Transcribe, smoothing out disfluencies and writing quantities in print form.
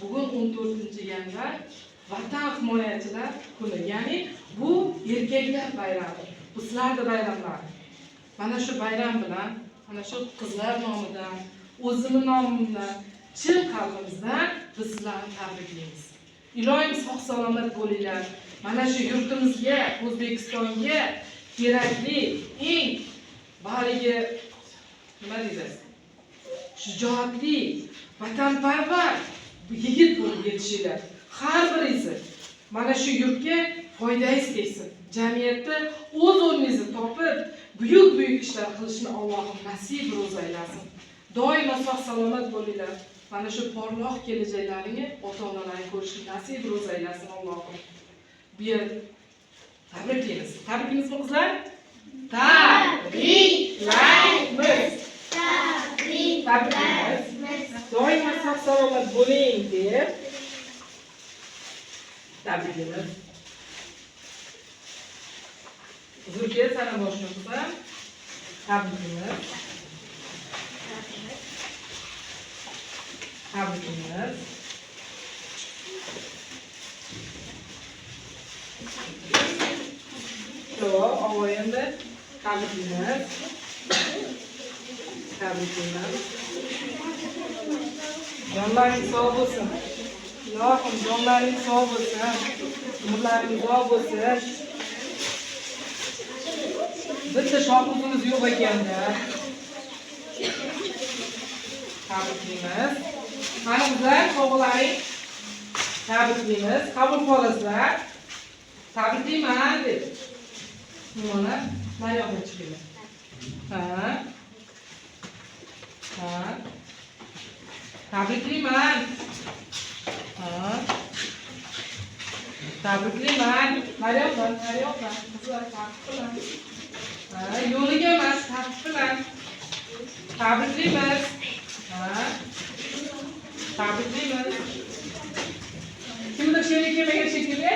Bugun 14-yanvar Vatan himoyachilar kuni. Ya'ni bu erkaklar bayrami. Bu sizlarning bayramlar. Mana shu bayram bilan, mana shu qizlar nomidan, o'zimning nomimdan, chin qalbimizdan biz sizlarni tabriklaymiz. Iloyim sog' salomat bo'linglar. Mana shu yurtimizga, O'zbekistonga kerakli eng bariga nima deysiz? Shijoatli, vatanparvar yigit bo'lib yetishinglar. Har biringiz mana shu yurtga foydangiz tegsin. Jamiyatda o'z o'rningizni topib, buyuk ishlar qilishni Allohim nasib ro'z aylasin. Doimo sog' salomat bo'linglar. Mana shu porloq kelajaklaringni ota-onalaring ko'rishni nasib ro'z aylasin Allohim. Bu yer tabriklaymiz. Tabriklaymiz qizlar? Tabriklaymiz. Tabriklaymiz. Doimo sog' salomat bo'ling deb tabriklaymiz. Zulfiya sana boshlaymiz. Tabriklaymiz. Tabriklaymiz. Tamam, avayanda tabriklaymiz. Tabriklaymiz. Jonlaring sog' bo'lsin. Ilohim jonlaring sog' bo'lsin. Umrlaring uzoq bo'lsin. Bitta shoximiz yo'q ekanda. Tabriklaymiz. Mana bizlar sovg'alaring tabriklaymiz. Qabul qilasizlar. Tabriklayman deb. Mana yoqqa chiqinglar. Ha. Tabriklayman. Tabriklayman. Maryoqman. Sizlar tabriklayman. Yo'liga emas, tabriklayman. Tabriklaymiz. Tabriklaymiz. Kimdir sherik kelmagan shekilli?